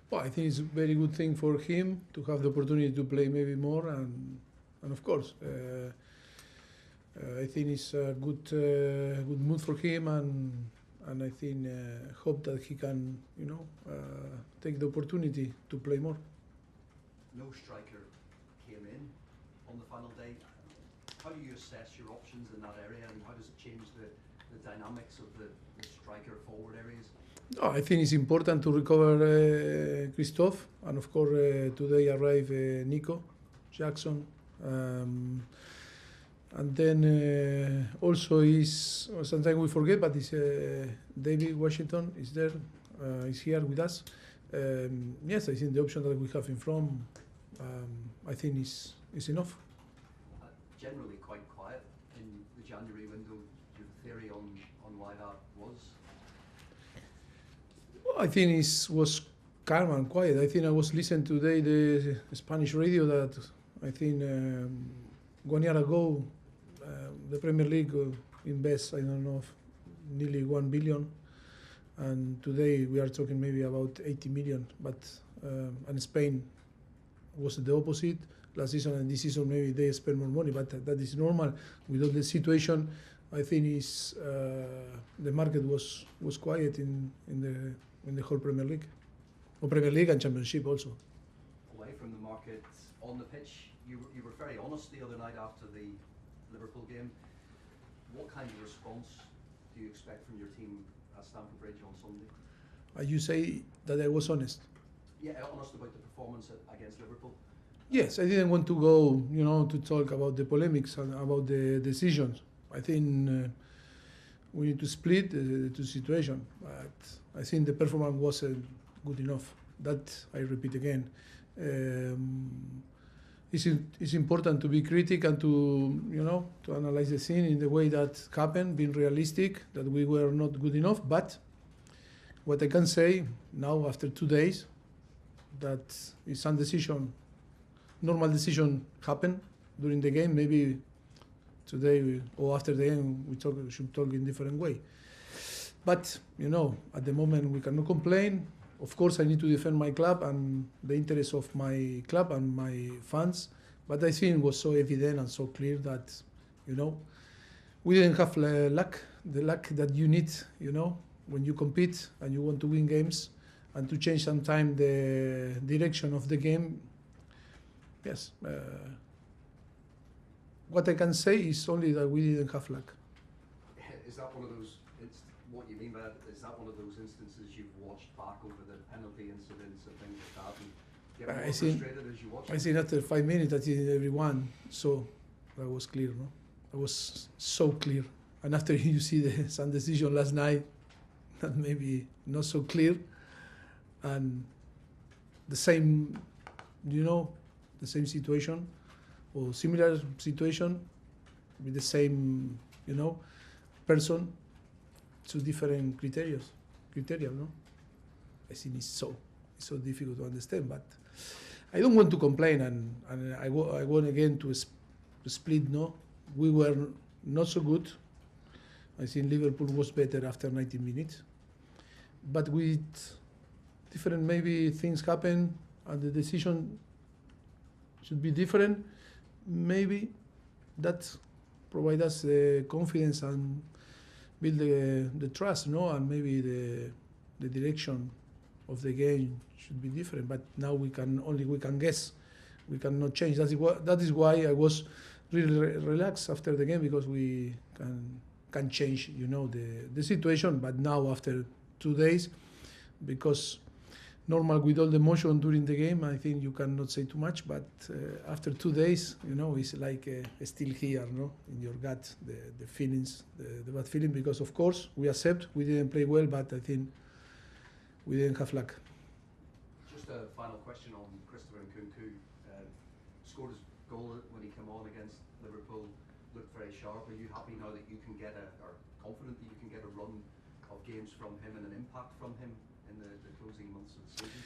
Well, I think it's a very good thing for him to have the opportunity to play maybe more, and of course, I think it's a good mood for him, and I think hope that he can, take the opportunity to play more. No striker came in on the final day. How do you assess your options in that area, and how does it change the dynamics of the striker forward areas? Oh, I think it's important to recover Christophe, and of course today arrived Nico Jackson, and then also is sometimes we forget, but it's David Washington is there, is here with us. Yes, I think the option that we have in front, I think is enough. Generally quite quiet in the January window. Do you have a theory on why that was? Well, I think it was calm and quiet. I think I was listening today the Spanish radio that I think 1 year ago the Premier League invests, I don't know, nearly 1 billion, and today we are talking maybe about 80 million. But and Spain was the opposite last season, and this season maybe they spend more money, but that is normal with all the situation. I think is the market was quiet in the whole Premier League, or Premier League and Championship also. Away from the market, on the pitch, you were very honest the other night after the Liverpool game. What kind of response do you expect from your team at Stamford Bridge on Sunday? You say that I was honest? Yeah, honest about the performance against Liverpool. Yes, I didn't want to go, to talk about the polemics and about the decisions. I think we need to split the two situations, but I think the performance wasn't good enough. That I repeat again. It's important to be critical and to analyze the scene in the way that happened, being realistic, that we were not good enough. But what I can say now after 2 days, that is some decision, normal decision happened during the game. Maybe today or after the game we should talk in different way. But at the moment we cannot complain. Of course, I need to defend my club and the interest of my club and my fans. But I think it was so evident and so clear that, we didn't have the luck that you need, when you compete and you want to win games and to change sometime the direction of the game. Yes. What I can say is only that we didn't have luck. Is that one of those? What you mean by that? Is that one of those instances you've watched back over the penalty incidents and things like that? And get more frustrated as you watch? I think after 5 minutes, I think everyone saw that was clear. No, that was so clear. And after you see some decision last night, that maybe not so clear, and the same, the same situation or similar situation with the same, person, two different criteria, no? I think it's so difficult to understand, but I don't want to complain, and I want again to split. No, we were not so good. I think Liverpool was better after 90 minutes, but with different maybe things happen, and the decision should be different. Maybe that provide us the confidence and build the trust, and maybe the direction of the game should be different. But now we can guess, we cannot change. That is why I was really relaxed after the game, because we can change, the situation. But now after 2 days, because normal with all the motion during the game, I think you cannot say too much. But after 2 days, it's like still here, in your gut, the feelings, the bad feeling. Because of course we accept we didn't play well, but I think we didn't have luck. Just a final question on Christopher Nkunku. Scored his goal when he came on against Liverpool. Looked very sharp. Are you happy now that you can or confident that you can get a run of games from him and an impact from him in the closing months of the season?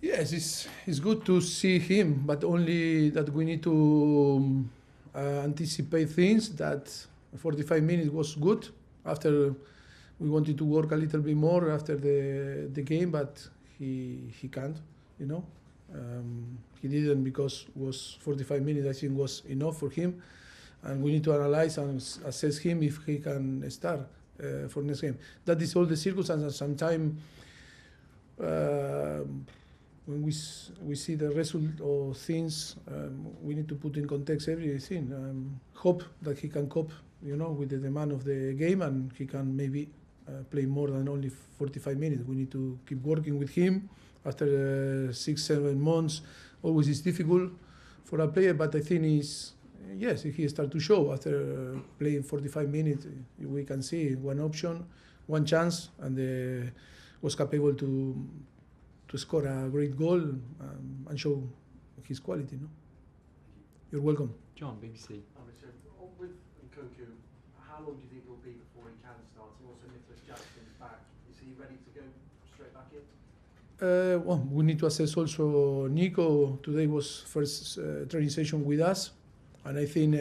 Yes, it's good to see him, but only that we need to anticipate things. That 45 minutes was good. After we wanted to work a little bit more after the game, but he can't, you know. He didn't because was 45 minutes, I think, was enough for him. And we need to analyze and assess him if he can start for next game. That is all the circumstances. Sometimes when we see the result of things, we need to put in context everything. Hope that he can cope, you know, with the demand of the game, and he can maybe play more than only 45 minutes. We need to keep working with him. After 6-7 months, always is difficult for a player, but I think yes, he start to show after playing 45 minutes. We can see one option, one chance, and was capable to score a great goal and show his quality. No? You're welcome. John, BBC. With Nkunku, how long do you think it will be before he can start? And also Nico Jackson's back. Is he ready to go straight back in? Well, we need to assess also Nico. Today was first training session with us, and I think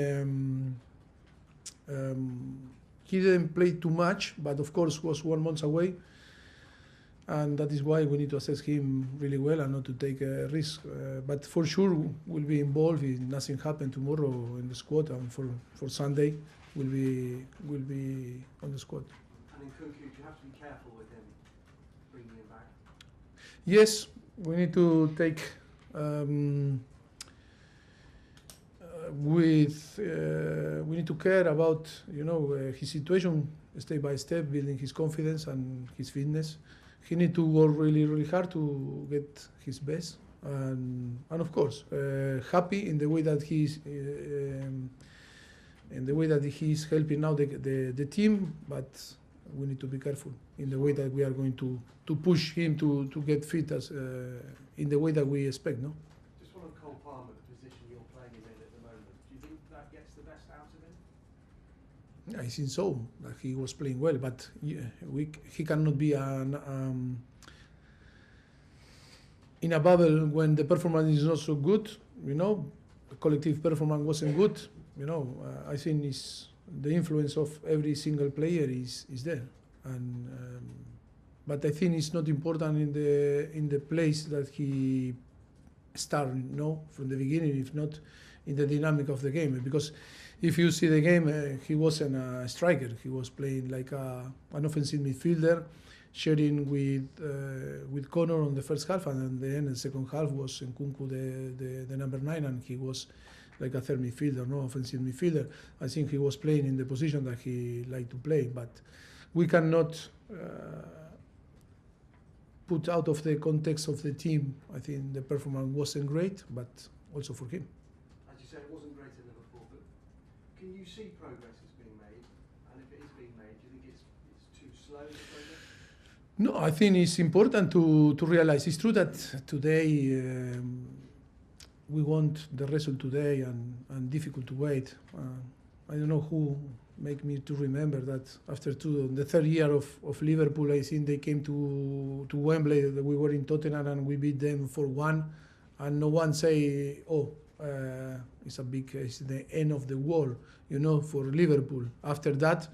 he didn't play too much, but of course was 1 month away, and that is why we need to assess him really well and not to take a risk. But for sure we'll be involved if nothing happens tomorrow in the squad, and for Sunday we'll be on the squad. And Nkunku, do you have to be careful with him bringing him back? Yes, we need to take we need to care about, you know, his situation step by step, building his confidence and his fitness. He need to work really, really hard to get his best, and of course, happy in the way that he's helping now the team, but we need to be careful in the way that we are going to push him to get fit as in the way that we expect. No. Just want to Cole Palmer, the position you're playing him in at the moment. Do you think that gets the best out of him? I think so. That he was playing well, but he cannot be in a bubble when the performance is not so good. You know, the collective performance wasn't good. You know, I think the influence of every single player is there, and but I think it's not important in the place that he started, no, from the beginning, if not in the dynamic of the game. Because if you see the game, he wasn't a striker. He was playing like an offensive midfielder, sharing with Connor on the first half, and then the second half was Nkunku the number 9, and he was like a third midfielder, no, offensive midfielder. I think he was playing in the position that he liked to play, but we cannot put out of the context of the team. I think the performance wasn't great, but also for him. As you said, it wasn't great in Liverpool, but can you see progress is being made? And if it is being made, do you think it's too slow, the progress? No, I think it's important to realize. It's true that today we want the result today, and difficult to wait. I don't know who make me to remember that after the third year of Liverpool, I think they came to Wembley. We were in Tottenham and we beat them 4-1, and no one say, "Oh, it's the end of the world," you know, for Liverpool. After that,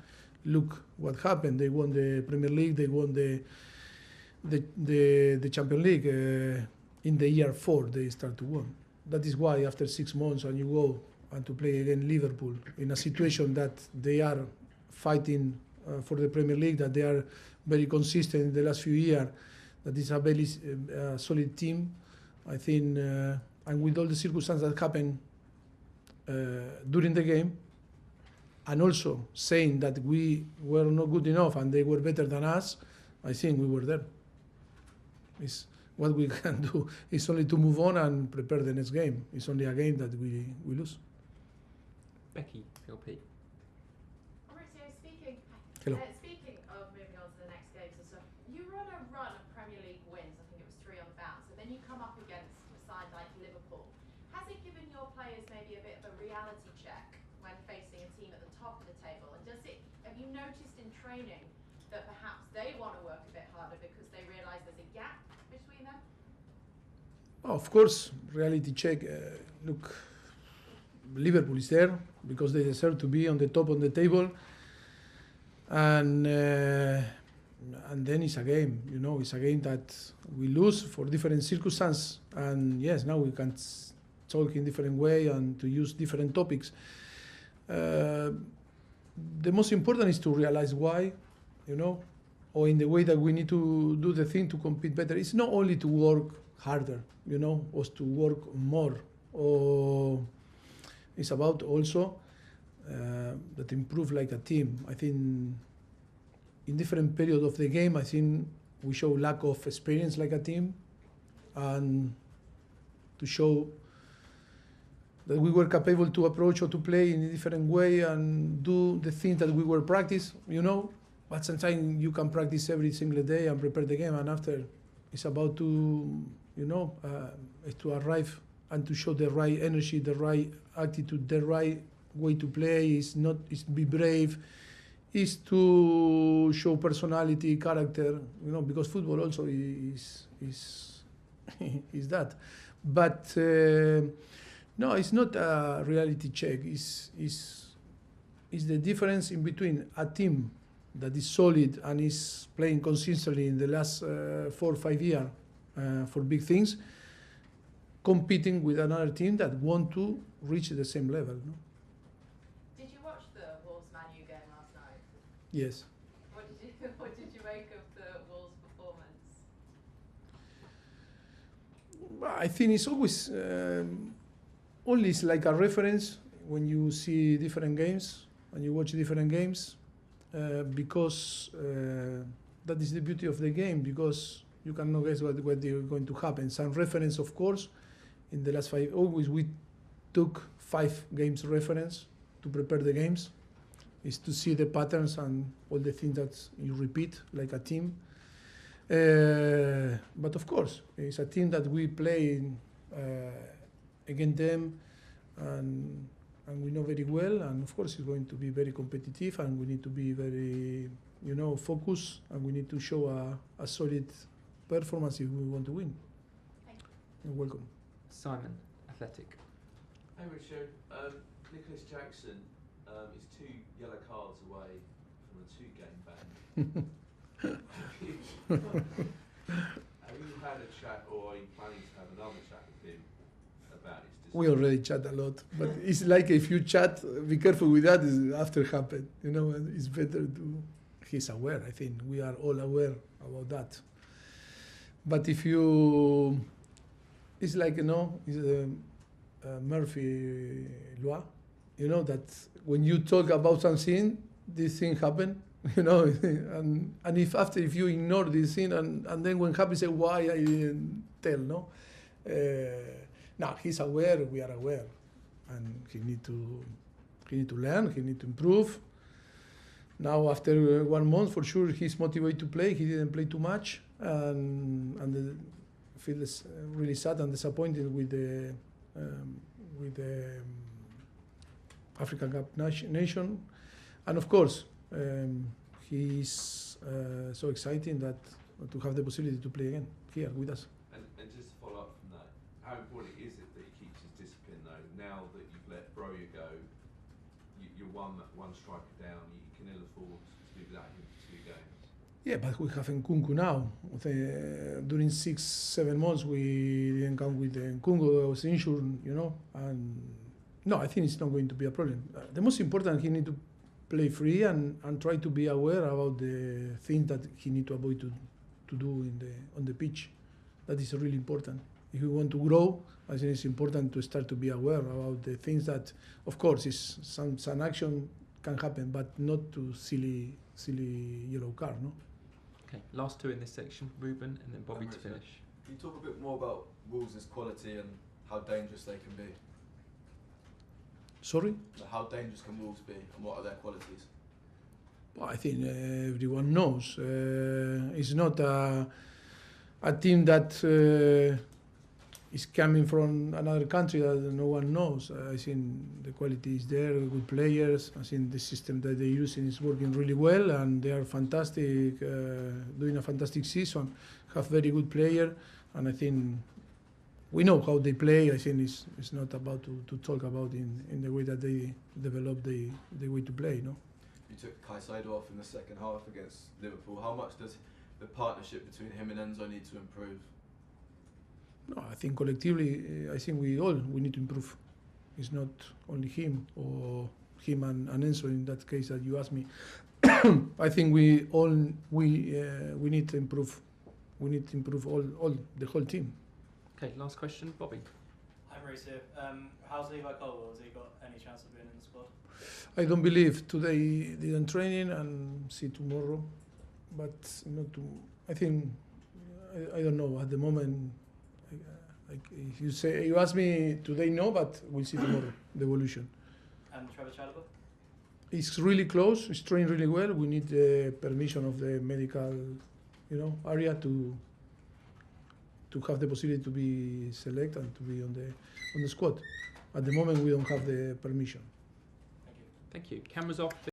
look what happened. They won the Premier League. They won the Champions League in the year 4. They start to win. That is why after 6 months and you go and to play against Liverpool in a situation that they are fighting for the Premier League, that they are very consistent in the last few years, that is a very solid team, I think, and with all the circumstances that happened during the game, and also saying that we were not good enough and they were better than us, I think we were there. What we can do is only to move on and prepare the next game. It's only a game that we lose. Becky, LP. Mauricio, speaking of moving on to the next games and stuff, you were on a run of Premier League wins. I think it was 3 on the bounce, and then you come up against a side like Liverpool. Has it given your players maybe a bit of a reality check when facing a team at the top of the table? And have you noticed in training that perhaps they want to work a bit harder because they realise there's a gap between them? Of course, reality check. Look, Liverpool is there because they deserve to be on the top of the table, and and then it's a game. It's a game that we lose for different circumstances. And yes, now we can talk in different way and to use different topics. The most important is to realize why, or in the way that we need to do the thing to compete better. It's not only to work harder, or to work more, or it's about also that improve like a team. I think in different periods of the game, I think we show lack of experience like a team, and to show that we were capable to approach or to play in a different way and do the things that we were practice, But sometimes you can practice every single day and prepare the game, and after it's about to, to arrive and to show the right energy, the right attitude, the right way to play. It's be brave. Is to show personality, character, because football also is that. But no, it's not a reality check. It's the difference in between a team that is solid and is playing consistently in the last 4 or 5 years for big things, competing with another team that want to reach the same level. No? Did you watch the Wolves-Man U game last night? Yes. What did you make of the Wolves' performance? I think it's always only it's like a reference when you see different games and you watch different games, because that is the beauty of the game, because you cannot guess what is going to happen. Some reference, of course, in the last 5, always we took 5 games reference to prepare the games, is to see the patterns and all the things that you repeat like a team. But of course, it's a team that we play against them, and we know very well, and of course it's going to be very competitive, and we need to be very, focused, and we need to show a solid performance if we want to win. Thank you. You're welcome. Simon, Athletic. Hey Mauricio, Nico Jackson is 2 yellow cards away from a 2-game ban. Have you had a chat, or are you planning to have another chat with him about his decision? We already chat a lot, but it's like if you chat, be careful with that. Is after happen, and it's better to. He's aware. I think we are all aware about that. But if you, it's like it's a Murphy law, that when you talk about something, this thing happen. And if you ignore this thing and then when happens, say why I didn't tell, no? Now he's aware, we are aware, and he need to learn, he need to improve. Now after 1 month, for sure he's motivated to play. He didn't play too much, and feels really sad and disappointed with the African Cup nation, and of course. He's so exciting that to have the possibility to play again here with us. And just to follow up from that, how important is it that he keeps his discipline though? Now that you've let Broja go, you're one striker down, you can ill afford to do that in 2 games. Yeah, but we have Nkunku now. During 6-7 months we didn't come with Nkunku, was injured, and no, I think it's not going to be a problem. The most important, he need to play free and try to be aware about the things that he need to avoid to do on the pitch. That is really important. If you want to grow, I think it's important to start to be aware about the things that, of course, is some action can happen, but not to silly yellow card, no? Okay, last 2 in this section, Ruben and then Bobby to finish. Can you talk a bit more about Wolves' quality and how dangerous they can be? Sorry? How dangerous can Wolves be, and what are their qualities? Well, I think everyone knows. It's not a team that is coming from another country that no one knows. I think the quality is there, good players. I think the system that they're using is working really well, and they are fantastic, doing a fantastic season, have very good players, and I think we know how they play. I think it's not about to talk about in the way that they develop the way to play, no? you took Caicedo off in the second half against Liverpool. How much does the partnership between him and Enzo need to improve? No, I think collectively, I think we need to improve. It's not only him or him and Enzo in that case that you asked me. I think we need to improve. We need to improve all the whole team. Okay, last question, Bobby. Hi Mauricio. How's Levi Colwell? Has he got any chance of being in the squad? I don't believe today didn't training and see tomorrow, but not to. I think I don't know at the moment. Like if you ask me today, no, but we'll see tomorrow the evolution. And Trevor Chalobah? It's really close. He's trained really well. We need the permission of the medical, area to have the possibility to be selected and to be on the squad. At the moment, we don't have the permission. Thank you. Thank you. Cameras off.